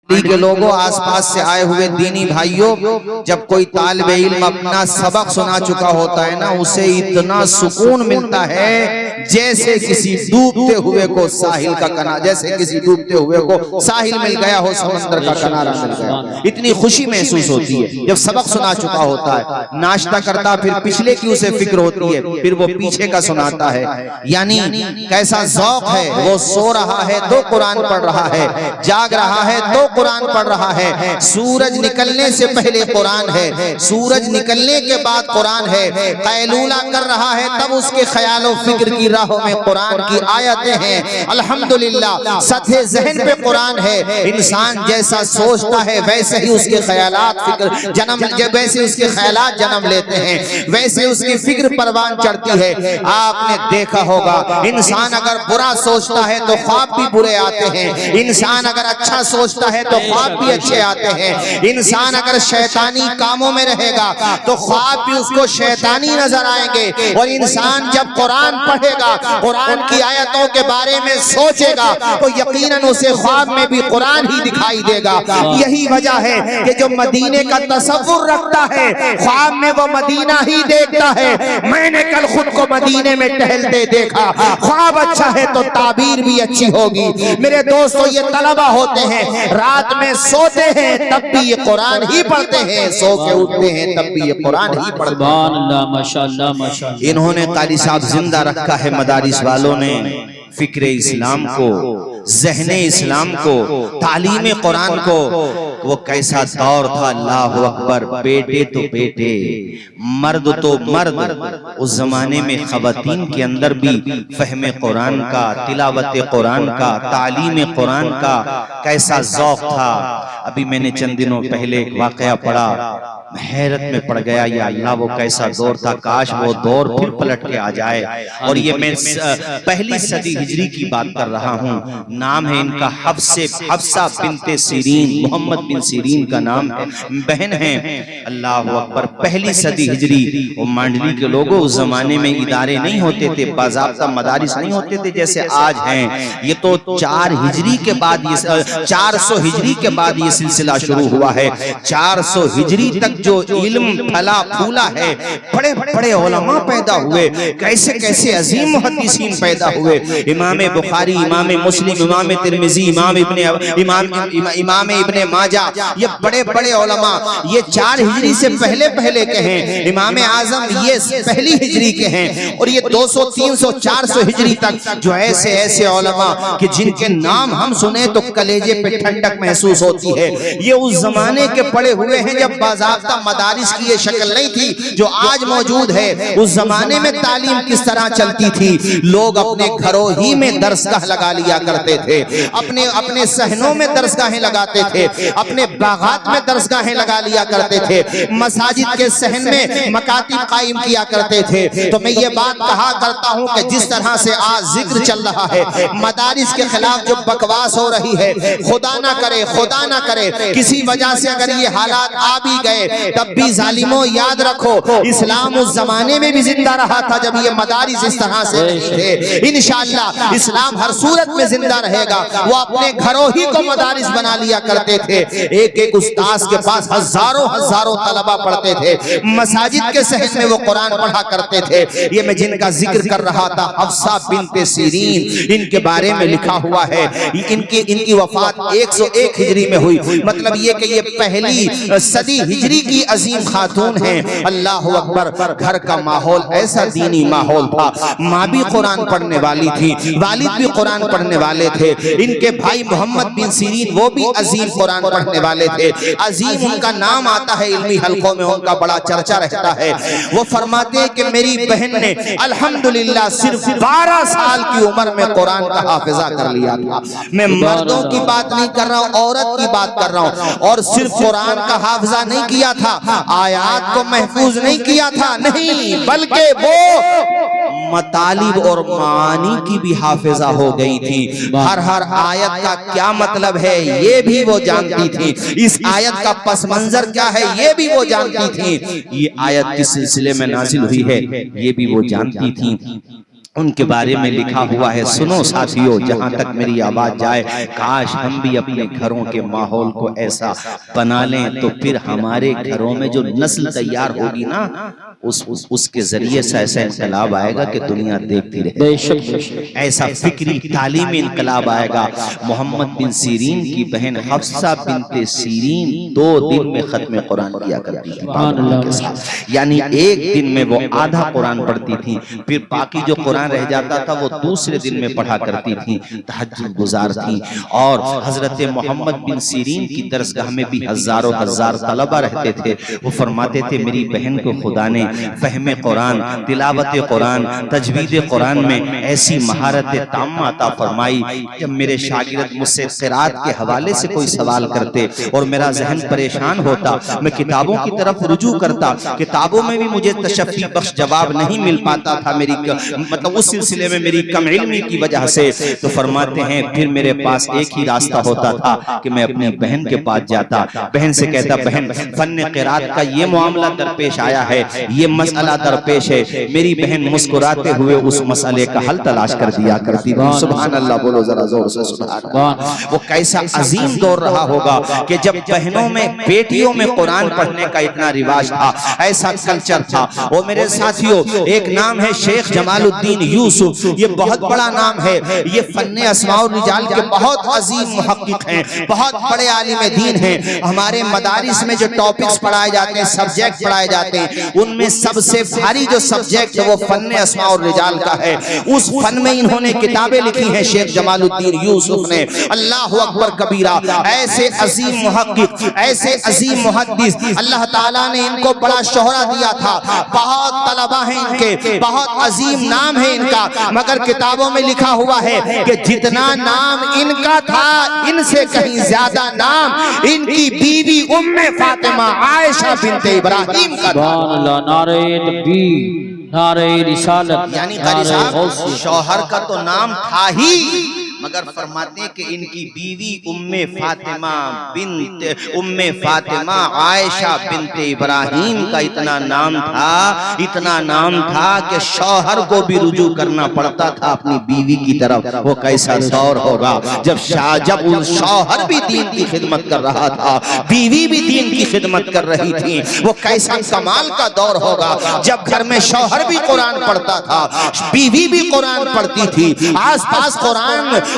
کے لوگوں، آس پاس سے آئے ہوئے دینی بھائیوں، جب کوئی طالب علم اپنا سبق سنا چکا ہوتا ہے نا، اسے اتنا سکون ملتا ہے جیسے کسی ڈوبتے ہوئے کو ساحل کا کنارہ، جیسے کسی ڈوبتے ہوئے کو ساحل مل گیا ہو، سمندر کا کنارہ مل گیا، اتنی خوشی محسوس ہوتی ہے جب سبق سنا چکا ہوتا ہے۔ ناشتہ کرتا پھر پچھلے کی اسے فکر ہوتی ہے، پھر وہ پیچھے کا سناتا ہے، یعنی کیسا ذوق ہے۔ وہ سو رہا ہے تو قرآن پڑھ رہا ہے، جاگ رہا ہے تو قرآن پڑھ رہا ہے، سورج نکلنے سے پہلے قرآن ہے، سورج نکلنے کے بعد قرآن ہے، قیلولہ کر رہا ہے تب اس کے خیال و فکر کی راہوں میں قرآن کی آیتیں ہیں۔ الحمدللہ سطح ذہن پہ قرآن ہے، انسان جیسا سوچتا ہے ویسے ہی اس کے خیالات ویسے اس کے خیالات جنم لیتے ہیں، ویسے اس کی فکر پروان چڑھتی ہے۔ آپ نے دیکھا ہوگا انسان اگر برا سوچتا ہے تو خواب بھی برے آتے ہیں، انسان اگر اچھا سوچتا ہے تو خواب بھی اچھے آتے ہیں، انسان اگر شیطانی کاموں میں رہے گا تو خواب بھی اس کو شیطانی نظر آئیں گے، اور انسان جب قرآن پڑھے گا، قرآن کی آیتوں کے بارے میں سوچے گا تو یقیناً اسے خواب میں بھی قرآن ہی دکھائی دے گا۔ یہی وجہ ہے کہ جو مدینے کا تصور رکھتا ہے خواب میں وہ مدینہ ہی دیکھتا ہے۔ میں نے کل خود کو مدینے میں ٹہلتے دیکھا، خواب اچھا ہے تو تعبیر بھی اچھی ہوگی۔ میرے دوستو، یہ طلبہ ہوتے ہیں، رات میں سوتے ہیں تب بھی یہ قرآن ہی پڑھتے ہیں، سو کے اٹھتے ہیں تب بھی یہ قرآن ہی پڑھتے ہیں۔ سبحان اللہ، ماشاءاللہ ماشاءاللہ۔ انہوں نے قاری صاحب زندہ رکھا ہے مدارس والوں نے فکر اسلام کو، ذہن اسلام کو، تعلیم قرآن کو۔ وہ کیسا دور تھا، اللہ اکبر، بیٹے تو بیٹے، مرد تو مرد۔ اس زمانے میں خواتین کے اندر بھی فہم قرآن کا، تلاوت قرآن کا، تعلیم قرآن کا کیسا ذوق تھا۔ ابھی میں نے چند دنوں پہلے ایک واقعہ پڑھا، حیرت میں پڑ گیا، یا اللہ وہ کیسا دور تھا، کاش وہ دور پھر پلٹ کے آ جائے۔ اور یہ میں پہلی صدی ہجری کی بات کر رہا ہوں، نام ہے ان کا حفصہ بنت سیرین، محمد بن سیرین کا نام ہے، بہن ہیں۔ اللہ اکبر، پہلی صدی ہجری۔ وہ مانڈلی کے لوگوں، اس زمانے میں ادارے نہیں ہوتے تھے، باضابطہ مدارس نہیں ہوتے تھے جیسے آج ہیں۔ یہ تو 4 ہجری کے بعد، 400 ہجری کے بعد یہ سلسلہ شروع ہوا ہے۔ 400 ہجری تک جو علم پھلا پھولا ہے، بڑے بڑے علماء پیدا ہوئے، کیسے کیسے عظیم محدثین پیدا ہوئے، امام بخاری، امام مسلم، امام ترمذی، امام ابن ماجہ، یہ بڑے بڑے علماء، یہ 4 ہجری سے پہلے کے ہیں۔ امام اعظم یہ پہلی ہجری کے ہیں، اور یہ 200 300 400 ہجری تک جو ایسے علماء کہ جن کے نام ہم سنیں تو کلیجے پہ ٹھنڈک محسوس ہوتی ہے، یہ اس زمانے کے پڑے ہوئے ہیں جب باضابطہ مدارس کی یہ شکل نہیں تھی جو آج موجود ہے۔ اس زمانے میں تعلیم کس طرح چلتی تھی، لوگ اپنے گھروں ہی میں درسگاہ لگا لیا کرتے تھے، اپنے صحنوں میں درسگاہیں لگاتے تھے، اپنے باغات میں درسگاہیں لگا لیا کرتے تھے، مساجد کے صحن میں مکاتب قائم کیا کرتے تھے۔ تو میں یہ بات کہا کرتا ہوں کہ جس طرح سے آج ذکر چل رہا ہے، مدارس کے خلاف جو بکواس ہو رہی ہے، خدا نہ کرے کسی وجہ سے اگر یہ حالات آ بھی گئے، تب بھی ظالموں یاد رکھو، اسلام اس زمانے میں بھی زندہ رہا تھا جب یہ مدارس اس طرح سے نہیں تھے۔ انشاءاللہ اسلام ہر صورت میں زندہ رہے گا۔ وہ اپنے گھروں ہی کو مدارس بنا لیا کرتے تھے، ایک استاذ کے پاس ہزاروں طلبہ پڑھتے تھے، مساجد کے صحن میں وہ قرآن پڑھا کرتے تھے۔ یہ میں جن کا ذکر کر رہا تھا، حفصہ بنت سیرین، ان کے بارے میں لکھا ہوا ہے، ان کی وفات 101 ہجری میں ہوئی، مطلب یہ کہ یہ پہلی صدی ہجری کی عظیم خاتون ہیں۔ اللہ اکبر، گھر کا ماحول ایسا دینی ماحول تھا، ماں بھی قرآن پڑھنے والی تھی، والد بھی قرآن پڑھنے والے تھے، ان کے بھائی محمد بن سیرین وہ بھی عظیم قرآن پڑھنے والے تھے، عظیم ان کا نام آتا ہے علمی حلقوں میں، ان کا بڑا چرچا رہتا ہے۔ وہ فرماتے ہیں کہ میری بہن نے الحمدللہ صرف 12 سال کی عمر میں قرآن کا حافظہ کر لیا تھا۔ میں مردوں کی بات نہیں کر رہا ہوں، عورت کی بات کر رہا ہوں۔ اور صرف قرآن کا حافظہ نہیں کیا تھا، آیات کو محفوظ نہیں کیا تھا، نہیں، بلکہ وہ مطالب اور معانی کی بھی حافظہ ہو گئی تھی۔ ہر آیت کا کیا مطلب ہے یہ بھی وہ جانتی تھی، اس آیت کا پس منظر کیا ہے یہ بھی وہ جانتی تھی، یہ آیت کس سلسلے میں نازل ہوئی ہے یہ بھی وہ جانتی تھی۔ ان کے بارے میں لکھا ہوا ہے، سنو ساتھیو جہاں تک میری آواز جائے، کاش ہم بھی اپنے گھروں کے ماحول کو ایسا بنا لیں تو پھر ہمارے گھروں میں جو نسل تیار ہوگی نا اس کے ذریعے سے ایسا انقلاب آئے گا کہ دنیا دیکھتی رہے، ایسا فکری تعلیمی انقلاب آئے گا۔ محمد بن سیرین کی بہن حفصہ بنت سیرین 2 دن میں ختم قرآن کیا کرتی تھی پابندی کے ساتھ، یعنی ایک دن میں وہ آدھا قرآن پڑھتی تھی، پھر باقی جو قرآن رہ جاتا تھا وہ دوسرے دن میں پڑھا کرتی تھی، تہجد گزار تھی۔ اور حضرت محمد بن سیرین کی درسگاہ میں بھی ہزاروں ہزار طلبہ رہتے تھے، وہ فرماتے تھے میری بہن کو خدا نے فہم قرآن، تلاوت قرآن، تجوید قرآن میں ایسی مہارت تامہ عطا فرمائی، جب میرے شاگرد مجھ سے قرات کے حوالے سے کوئی سوال کرتے اور میرا ذہن پریشان ہوتا، میں کتابوں کی طرف رجوع کرتا، کتابوں میں بھی مجھے تشفی بخش جواب نہیں مل پاتا تھا، میری مطلب اس سلسلے میں میری کم علمی کی وجہ سے، تو فرماتے ہیں پھر میرے پاس ایک ہی راستہ ہوتا تھا کہ میں اپنی بہن کے پاس جاتا، بہن سے کہتا بہن فن قرات کا یہ معاملہ درپیش آیا ہے، یہ مسئلہ درپیش ہے، میری بہن مسکراتے ہوئے اس مسئلے کا حل تلاش کر دیا کرتی تھی۔ سبحان اللہ بولو ذرا زور سے سبحان اللہ۔ وہ کیسا عظیم دور رہا ہوگا کہ جب بہنوں میں بیٹیوں میں قرآن پڑھنے کا اتنا رواج تھا، ایسا کلچر تھا۔ وہ میرے ساتھیوں ایک نام ہے شیخ جمال الدین یوسف، یہ بہت بڑا نام ہے، یہ فن اسماء الرجال کے بہت عظیم محقق ہیں، بہت بڑے عالم دین ہیں۔ ہمارے مدارس میں جو ٹاپکس پڑھائے جاتے ہیں، سبجیکٹ پڑھائے جاتے ہیں، ان میں سب سے بھاری جو سبجیکٹ ہے وہ فن اسماء الرجال کا ہے۔ اس فن میں انہوں نے کتابیں لکھی ہیں شیخ جمال الدین یوسف نے، اللہ اکبر کبیرہ۔ ایسے عظیم محقق، ایسے عظیم محدث، اللہ تعالیٰ نے ان کو بڑا شہرہ دیا تھا، بہت طلبہ ہیں ان کے، بہت عظیم نام ہے ان کا، مگر کتابوں میں لکھا ہوا ہے کہ جتنا نام ان کا تھا ان سے کہیں زیادہ نام ان کی بیوی ام فاطمہ عائشہ بنت ابراہیم کا تھا۔ سبحان اللہ، نعرہ تکبیر، نعرہ رسالت، یعنی قاری صاحب شوہر کا تو نام تھا ہی، مگر فرماتے ہیں کہ ان کی بیوی ام فاطمہ عائشہ بنت ابراہیم کا اتنا نام تھا کہ شوہر کو بھی رجوع کرنا پڑتا تھا اپنی بیوی کی طرف۔ وہ کیسا دور ہوگا جب شوہر بھی دین کی خدمت کر رہا تھا، بیوی بھی دین کی خدمت کر رہی تھی۔ وہ کیسا کمال کا دور ہوگا جب گھر میں شوہر بھی قرآن پڑھتا تھا، بیوی بھی قرآن پڑھتی تھی، آس پاس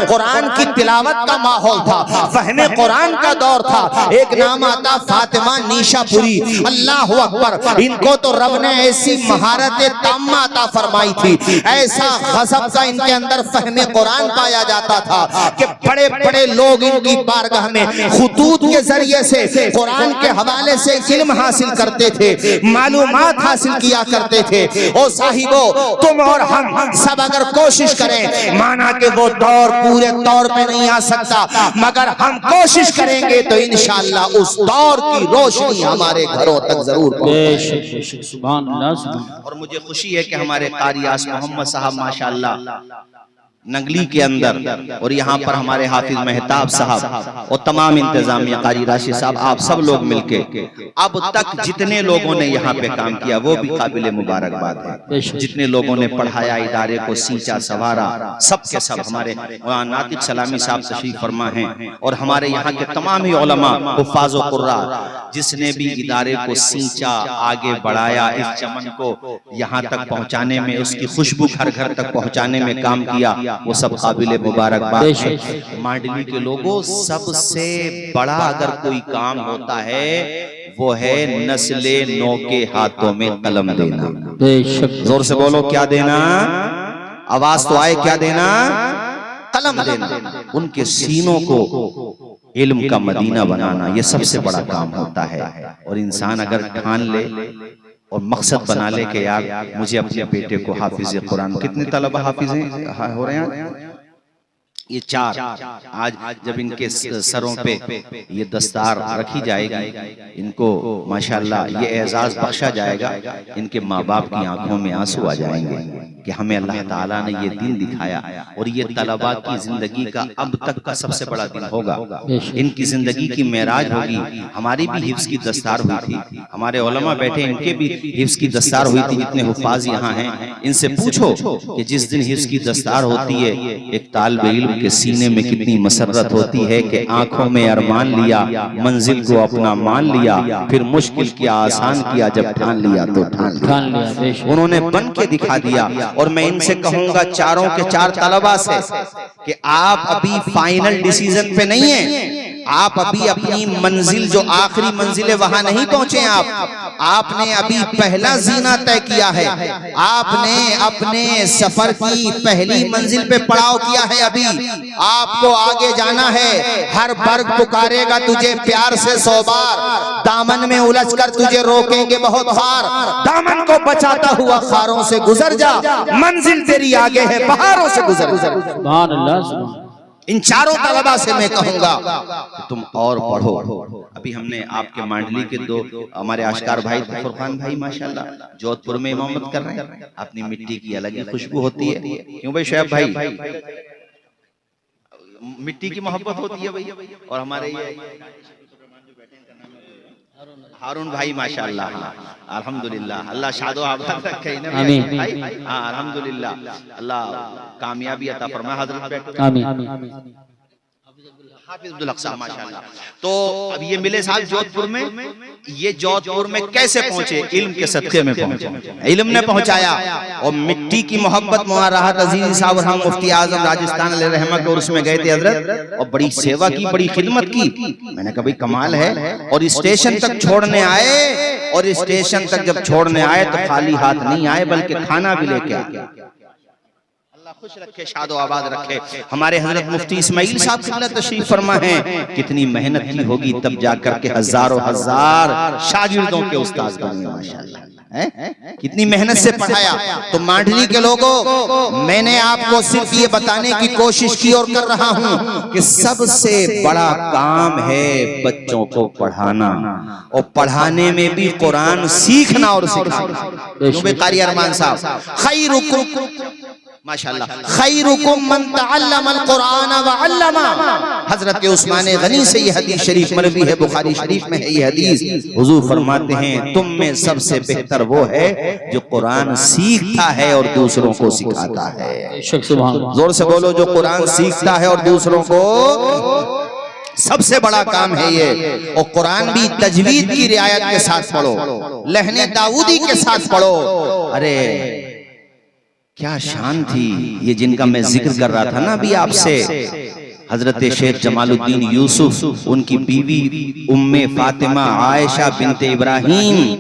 قرآن کی تلاوت کا ماحول تھا، فہم قرآن کا دور تھا۔ ایک نام آتا فاطمہ نیشا پوری، اللہ اکبر، ان کو تو رب نے ایسی مہارت تامہ عطا فرمائی تھی، ایسا غضب کا ان کے اندر فہم قرآن پایا جاتا تھا کہ بڑے بڑے لوگ ان کی بارگاہ میں خطوط کے ذریعے سے قرآن کے حوالے سے علم حاصل کرتے تھے، معلومات حاصل کیا کرتے تھے۔ او صاحبو، تم اور ہم سب اگر کوشش کریں، مانا کہ وہ دور پورے طور پہ نہیں آ سکتا، مگر ہم کوشش کریں گے تو انشاءاللہ اس دور کی روشنی ہمارے گھروں تک ضرور پہنچے۔ سبحان اللہ۔ اور مجھے خوشی ہے کہ ہمارے قاری آس محمد صاحب ماشاءاللہ نگلی کے اندر، اور یہاں پر ہمارے حافظ مہتاب صاحب اور تمام انتظامیہ، قاری راشد صاحب، آپ سب لوگ مل کے اب تک جتنے لوگوں نے یہاں پہ کام کیا وہ بھی قابل مبارکباد ہے۔ جتنے لوگوں نے پڑھایا، ادارے کو سینچا سنوارا، سب کے سب ہمارے ناطق سلامی صاحب تشریف فرما ہیں، اور ہمارے یہاں کے تمام ہی علماء، حفاظ و قراء، جس نے بھی ادارے کو سینچا، آگے بڑھایا، اس چمن کو یہاں تک پہنچانے میں، اس کی خوشبو گھر گھر تک پہنچانے میں کام کیا، وہ سب قابل مبارکباد ہے۔ مانڈلی کے لوگوں، سب سے بڑا اگر کوئی کام ہوتا ہے وہ ہے نسل نو کے ہاتھوں میں قلم دینا۔ زور سے بولو، کیا دینا؟ آواز تو آئے، کیا دینا؟ قلم دینا۔ ان کے سینوں کو علم کا مدینہ بنانا، یہ سب سے بڑا کام ہوتا ہے۔ اور انسان اگر ٹھان لے اور مقصد بنا لے کہ یار مجھے اپنے بیٹے کو حافظ قرآن، کتنے طلبہ حافظ ہو رہے ہیں؟ یہ چار آج جب ان کے سروں پہ یہ دستار رکھی جائے گی، ان کو ماشاءاللہ یہ اعزاز بخشا جائے گا، ان کے ماں باپ کی آنکھوں میں آنسو آ جائیں گے کہ ہمیں اللہ تعالیٰ نے یہ دن دکھایا، اور یہ طلباء کی زندگی کا اب تک کا سب سے بڑا دن ہوگا۔ ان کی زندگی کی معراج ہوگی۔ ہماری بھی حفظ کی دستار ہوئی تھی، ہمارے علماء بیٹھے ان کے بھی حفظ کی دستار ہوئی تھی، جتنے حفاظ یہاں ہیں ان سے پوچھو کہ جس دن حفظ کی دستار ہوتی ہے ایک طالب علم کے سینے میں کتنی مسرت ہوتی ہے کہ آنکھوں میں ارمان لیا، منزل کو اپنا مان لیا، پھر مشکل کیا آسان کیا، جب ٹھان لیا تو ٹھان لیا۔ انہوں نے بن کے دکھا دیا۔ اور میں ان سے کہوں گا چاروں کے چار طلباء سے کہ آپ ابھی فائنل ڈیسیژن پہ نہیں ہیں، آپ ابھی اپنی منزل جو آخری منزل ہے وہاں نہیں پہنچے، آپ نے ابھی پہلا زینہ طے کیا ہے، آپ نے اپنے سفر کی پہلی منزل پہ پڑاؤ کیا ہے، ابھی آپ کو آگے جانا ہے۔ ہر برگ پکارے گا تجھے پیار سے 100 بار، دامن میں الجھ کر تجھے روکیں گے بہت بار، دامن کو بچاتا ہوا خاروں سے گزر جا، منزل تیری آگے ہے بہاروں سے گزر جا۔ سبحان اللہ سبحان۔ ان چاروں طلباء سے میں کہوں گا کہ تم اور پڑھو۔ ابھی ہم نے آپ کے مانڈلی کے دو ہمارے آشکار بھائی فرقان بھائی ماشاءاللہ جودھ پور میں امامت کر رہے ہیں، اپنی مٹی کی الگ ہی خوشبو ہوتی ہے، کیوں بھائی شعیب بھائی؟ مٹی کی محبت ہوتی ہے بھائی۔ اور ہمارے یہ ہارون بھائی ماشاءاللہ الحمدللہ، اللہ شاد و آباد رکھے آمین۔ ہاں الحمدللہ، اللہ کامیابی عطا فرمائے حضرت۔ آمین۔ حافظ عبدالاقصیٰ ماشاءاللہ۔ تو اب یہ ملے صاحب جودھ پور میں، یہ جودھ پور میں کیسے پہنچے؟ علم کے صدقے میں پہنچے، علم نے پہنچایا۔ اور مٹی کی محبت راحت عزیز صاحب اور ہم مفتی اعظم راجستان علیہ رحمہ کے عرس میں گئے تھے حضرت، اور بڑی سیوا کی، بڑی خدمت کی۔ میں نے کہا بھئی کمال ہے، اور اسٹیشن تک چھوڑنے آئے، اور اسٹیشن تک جب چھوڑنے آئے تو خالی ہاتھ نہیں آئے بلکہ کھانا بھی لے کے آئے۔ خوش رکھے، شاد و آباد رکھے۔ ہمارے حضرت مفتی اسماعیل صاحب قبلہ تشریف فرما ہیں، کتنی محنت کی ہوگی تب جا کر کے ہزاروں ہزار شاگردوں کے استاذ بنے ماشاءاللہ، کتنی محنت سے پڑھایا۔ تو مانڈلی کے لوگوں، میں نے آپ کو صرف یہ بتانے کی کوشش کی اور کر رہا ہوں کہ سب سے بڑا کام ہے بچوں کو پڑھانا، اور پڑھانے میں بھی قرآن سیکھنا اور سکھانا۔ جو بے قاری ارمان صاحب، خیرکم ماشاءاللہ خیرکم من تعلم القرآن وعلما، حضرت عثمان غنی سے یہ حدیث شریف مروی ہے، بخاری شریف میں ہے یہ حدیث۔ حضور فرماتے ہیں تم میں سب سے بہتر وہ ہے جو قرآن سیکھتا ہے اور دوسروں کو سکھاتا ہے۔ زور سے بولو، جو قرآن سیکھتا ہے اور دوسروں کو، سب سے بڑا کام ہے یہ۔ اور قرآن بھی تجوید کی رعایت کے ساتھ پڑھو، لہن داؤدی کے ساتھ پڑھو۔ ارے کیا شان تھی یہ جن کا میں ذکر کر رہا تھا نا ابھی آپ سے، حضرت شیخ جمال الدین یوسف، ان کی بیوی ام فاطمہ عائشہ بنت ابراہیم،